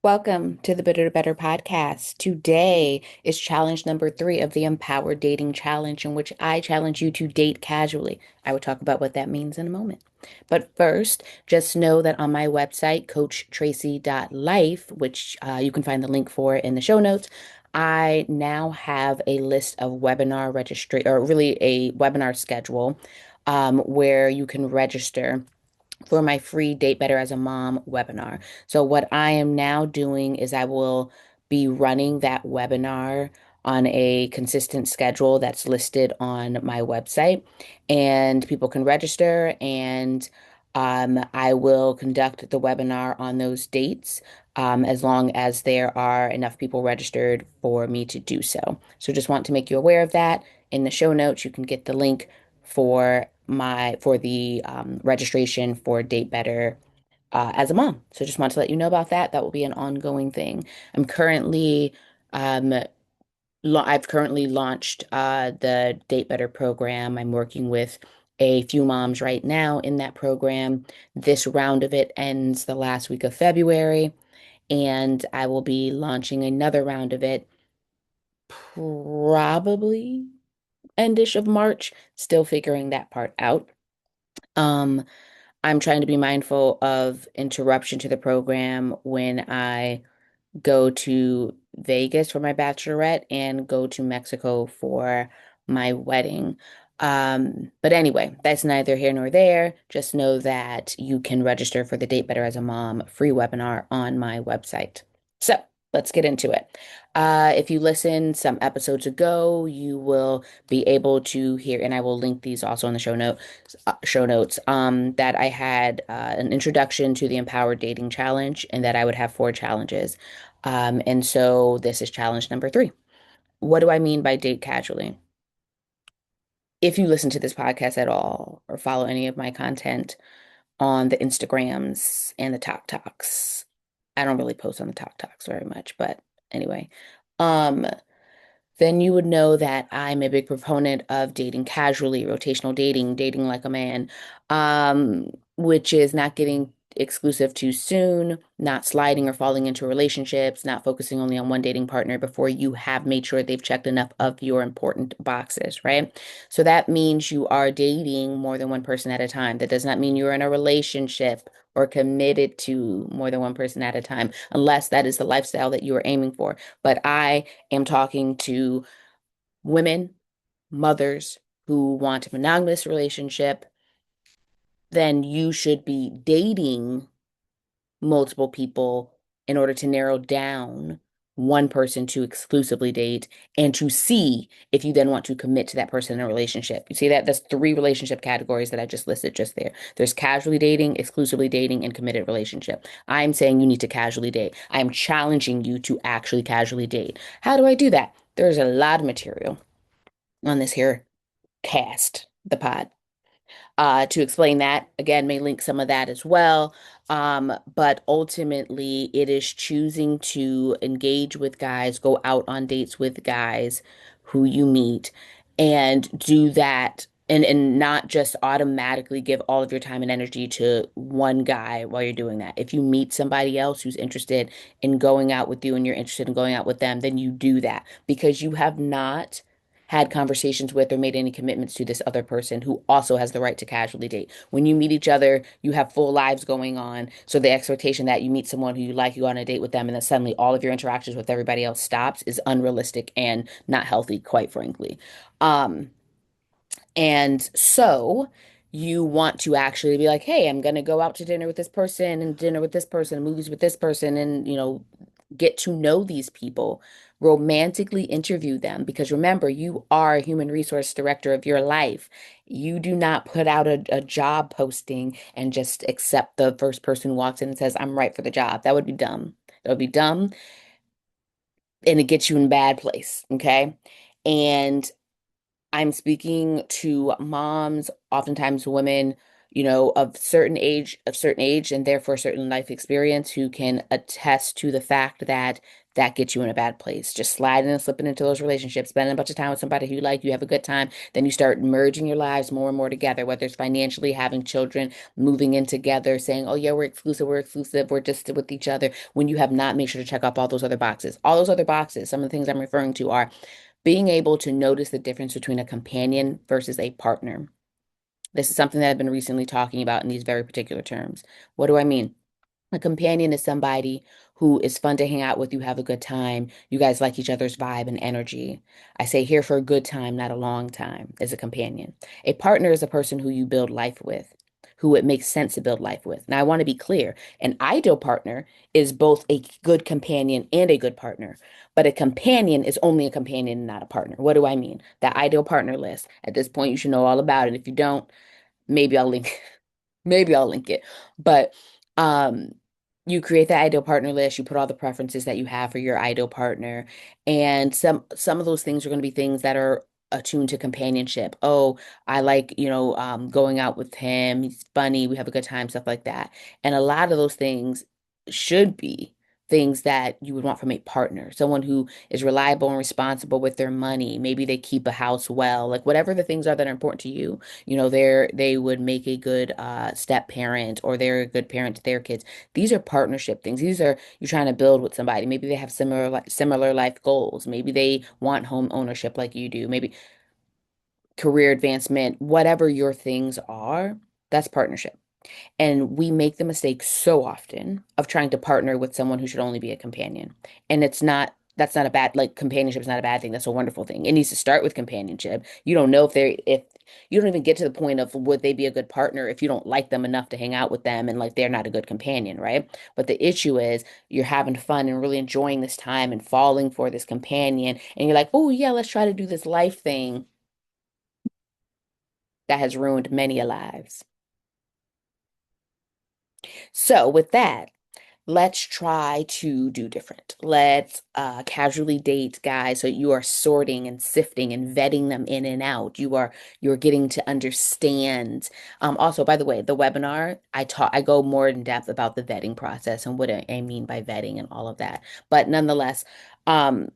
Welcome to the Bitter to Better podcast. Today is challenge number 3 of the Empowered Dating Challenge, in which I challenge you to date casually. I will talk about what that means in a moment. But first, just know that on my website, coachtracie.life, which you can find the link for in the show notes, I now have a list of webinar registry, or really a webinar schedule, where you can register for my free Date Better as a Mom webinar. So what I am now doing is I will be running that webinar on a consistent schedule that's listed on my website, and people can register, and I will conduct the webinar on those dates, as long as there are enough people registered for me to do so. So just want to make you aware of that. In the show notes, you can get the link for the registration for Date Better as a mom. So just want to let you know about that. That will be an ongoing thing. I'm currently um I've currently launched the Date Better program. I'm working with a few moms right now in that program. This round of it ends the last week of February, and I will be launching another round of it probably endish of March. Still figuring that part out. Um, I'm trying to be mindful of interruption to the program when I go to Vegas for my bachelorette and go to Mexico for my wedding. But anyway, that's neither here nor there. Just know that you can register for the Date Better as a Mom free webinar on my website. So let's get into it. If you listened some episodes ago, you will be able to hear, and I will link these also in the show notes, that I had an introduction to the Empowered Dating Challenge, and that I would have 4 challenges. And so this is challenge number 3. What do I mean by date casually? If you listen to this podcast at all or follow any of my content on the Instagrams and the TikToks, I don't really post on the TikToks very much, but anyway, um, then you would know that I'm a big proponent of dating casually, rotational dating, dating like a man, which is not getting exclusive too soon, not sliding or falling into relationships, not focusing only on one dating partner before you have made sure they've checked enough of your important boxes, right? So that means you are dating more than one person at a time. That does not mean you're in a relationship or committed to more than one person at a time, unless that is the lifestyle that you are aiming for. But I am talking to women, mothers who want a monogamous relationship. Then you should be dating multiple people in order to narrow down one person to exclusively date and to see if you then want to commit to that person in a relationship. You see that? That's 3 relationship categories that I just listed just there. There's casually dating, exclusively dating, and committed relationship. I'm saying you need to casually date. I'm challenging you to actually casually date. How do I do that? There's a lot of material on this here cast, the pod. To explain that, again, may link some of that as well. But ultimately, it is choosing to engage with guys, go out on dates with guys who you meet, and do that. And not just automatically give all of your time and energy to one guy while you're doing that. If you meet somebody else who's interested in going out with you and you're interested in going out with them, then you do that because you have not had conversations with or made any commitments to this other person who also has the right to casually date. When you meet each other, you have full lives going on. So the expectation that you meet someone who you like, you go on a date with them, and then suddenly all of your interactions with everybody else stops is unrealistic and not healthy, quite frankly. Um, and so you want to actually be like, hey, I'm going to go out to dinner with this person and dinner with this person, and movies with this person, and, get to know these people, romantically interview them. Because remember, you are a human resource director of your life. You do not put out a job posting and just accept the first person who walks in and says, I'm right for the job. That would be dumb. That would be dumb, and it gets you in a bad place. Okay. And I'm speaking to moms, oftentimes women, of certain age, and therefore certain life experience, who can attest to the fact that that gets you in a bad place. Just sliding and slipping into those relationships, spending a bunch of time with somebody who you like, you have a good time, then you start merging your lives more and more together, whether it's financially, having children, moving in together, saying, oh yeah, we're exclusive, we're just with each other, when you have not made sure to check off all those other boxes. All those other boxes, some of the things I'm referring to are being able to notice the difference between a companion versus a partner. This is something that I've been recently talking about in these very particular terms. What do I mean? A companion is somebody who is fun to hang out with. You have a good time. You guys like each other's vibe and energy. I say here for a good time, not a long time, as a companion. A partner is a person who you build life with, who it makes sense to build life with. Now, I want to be clear. An ideal partner is both a good companion and a good partner. But a companion is only a companion and not a partner. What do I mean? That ideal partner list. At this point, you should know all about it. If you don't, maybe I'll link maybe I'll link it. But um you create the ideal partner list, you put all the preferences that you have for your ideal partner, and some of those things are going to be things that are attuned to companionship. Oh, I like, going out with him. He's funny, we have a good time, stuff like that. And a lot of those things should be things that you would want from a partner, someone who is reliable and responsible with their money. Maybe they keep a house well, like whatever the things are that are important to you. They would make a good step parent, or they're a good parent to their kids. These are partnership things. These are you're trying to build with somebody. Maybe they have similar life goals. Maybe they want home ownership like you do. Maybe career advancement, whatever your things are, that's partnership. And we make the mistake so often of trying to partner with someone who should only be a companion. And that's not a bad, like, companionship is not a bad thing. That's a wonderful thing. It needs to start with companionship. You don't know if you don't even get to the point of would they be a good partner if you don't like them enough to hang out with them, and like they're not a good companion, right? But the issue is you're having fun and really enjoying this time and falling for this companion, and you're like, oh yeah, let's try to do this life thing that has ruined many a lives. So with that, let's try to do different. Let's casually date guys so you are sorting and sifting and vetting them in and out. You're getting to understand. Also, by the way, the webinar, I go more in depth about the vetting process and what I mean by vetting and all of that. But nonetheless, um,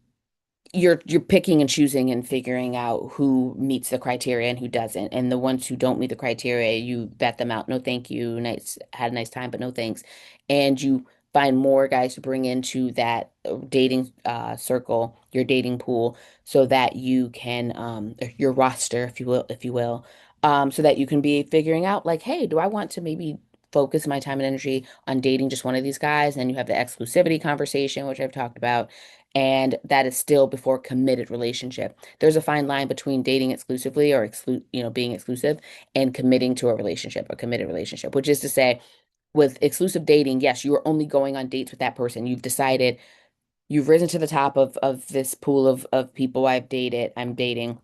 you're picking and choosing and figuring out who meets the criteria and who doesn't. And the ones who don't meet the criteria, you vet them out. No, thank you. Nice, had a nice time, but no thanks. And you find more guys to bring into that dating circle, your dating pool, so that you can your roster, if you will, so that you can be figuring out like, hey, do I want to maybe focus my time and energy on dating just one of these guys? And you have the exclusivity conversation, which I've talked about, and that is still before committed relationship. There's a fine line between dating exclusively or being exclusive, and committing to a relationship, a committed relationship, which is to say, with exclusive dating, yes, you are only going on dates with that person. You've decided, you've risen to the top of this pool of people I'm dating,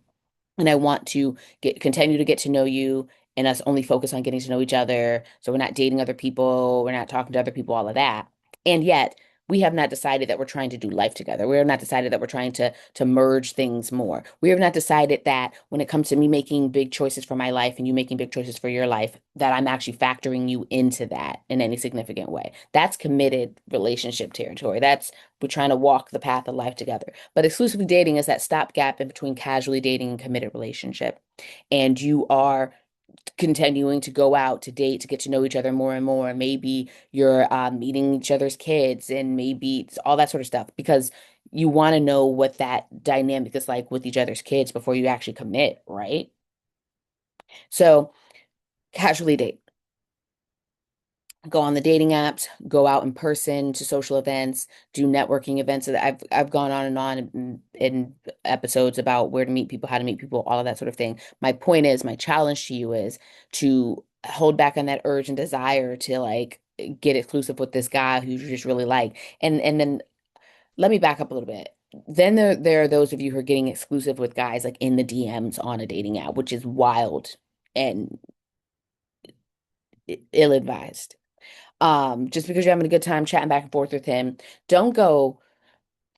and I want to continue to get to know you, and us only focus on getting to know each other. So we're not dating other people, we're not talking to other people, all of that. And yet we have not decided that we're trying to do life together. We have not decided that we're trying to merge things more. We have not decided that when it comes to me making big choices for my life and you making big choices for your life, that I'm actually factoring you into that in any significant way. That's committed relationship territory. That's we're trying to walk the path of life together. But exclusively dating is that stopgap in between casually dating and committed relationship. And you are continuing to go out to date to get to know each other more and more. Maybe you're meeting each other's kids, and maybe it's all that sort of stuff, because you want to know what that dynamic is like with each other's kids before you actually commit, right? So casually date. Go on the dating apps, go out in person to social events, do networking events. I've gone on and on in episodes about where to meet people, how to meet people, all of that sort of thing. My point is, my challenge to you is to hold back on that urge and desire to like get exclusive with this guy who you just really like. And then let me back up a little bit. Then there are those of you who are getting exclusive with guys like in the DMs on a dating app, which is wild and ill-advised. Just because you're having a good time chatting back and forth with him, don't go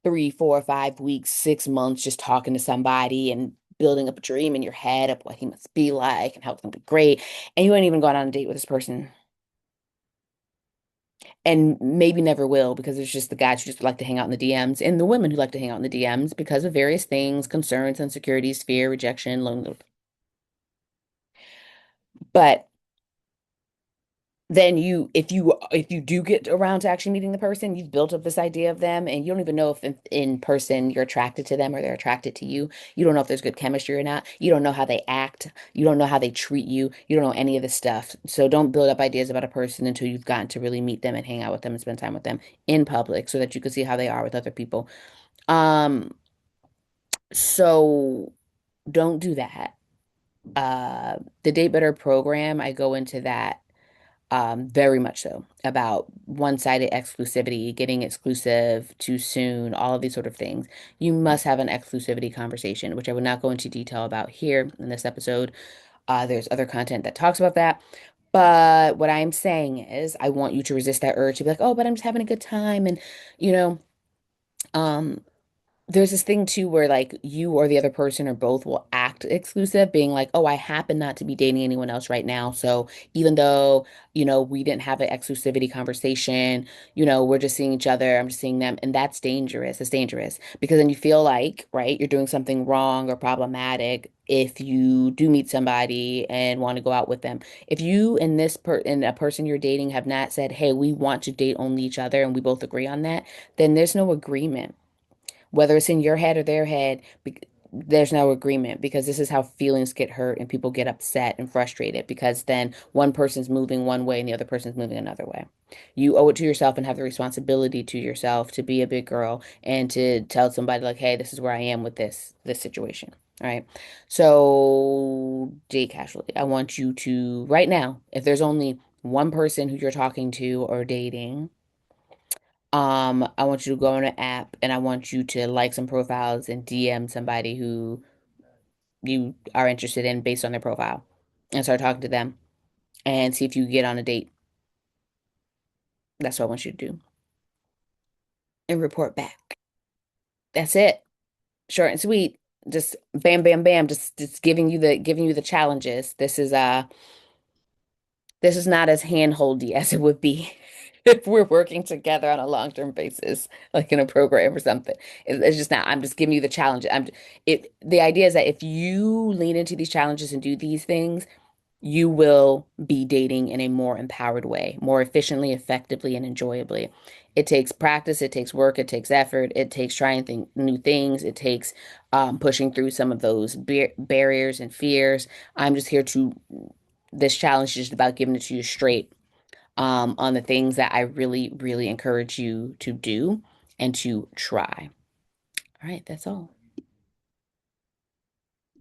3, 4, 5 weeks, 6 months just talking to somebody and building up a dream in your head of what he must be like and how it's gonna be great. And you ain't even gone on a date with this person. and maybe never will because it's just the guys who just like to hang out in the DMs and the women who like to hang out in the DMs because of various things, concerns, insecurities, fear, rejection, loneliness. But then if you do get around to actually meeting the person, you've built up this idea of them and you don't even know if in person you're attracted to them or they're attracted to you. You don't know if there's good chemistry or not. You don't know how they act. You don't know how they treat you. You don't know any of this stuff. So don't build up ideas about a person until you've gotten to really meet them and hang out with them and spend time with them in public so that you can see how they are with other people. Um, so don't do that. The Date Better program, I go into that very much so about one-sided exclusivity, getting exclusive too soon, all of these sort of things. You must have an exclusivity conversation, which I would not go into detail about here in this episode. There's other content that talks about that. But what I'm saying is, I want you to resist that urge to be like, oh, but I'm just having a good time. And, you know, um, there's this thing too where like you or the other person or both will act exclusive, being like, oh, I happen not to be dating anyone else right now. So even though, we didn't have an exclusivity conversation, we're just seeing each other, I'm just seeing them. And that's dangerous. It's dangerous because then you feel like, right, you're doing something wrong or problematic if you do meet somebody and want to go out with them. If you and and a person you're dating have not said, hey, we want to date only each other and we both agree on that, then there's no agreement whether it's in your head or their head, there's no agreement because this is how feelings get hurt and people get upset and frustrated because then one person's moving one way and the other person's moving another way. You owe it to yourself and have the responsibility to yourself to be a big girl and to tell somebody like, hey, this is where I am with this situation. All right. So date casually. I want you to right now, if there's only one person who you're talking to or dating, I want you to go on an app and I want you to like some profiles and DM somebody who you are interested in based on their profile and start talking to them and see if you get on a date. That's what I want you to do and report back. That's it. Short and sweet. Just bam, bam, bam. Just giving you the challenges. This is not as handholdy as it would be if we're working together on a long-term basis, like in a program or something. It's just not. I'm just giving you the challenge. The idea is that if you lean into these challenges and do these things, you will be dating in a more empowered way, more efficiently, effectively, and enjoyably. It takes practice, it takes work, it takes effort, it takes trying new things, it takes pushing through some of those barriers and fears. I'm just here to this challenge is just about giving it to you straight on the things that I really, really encourage you to do and to try. All right, that's all.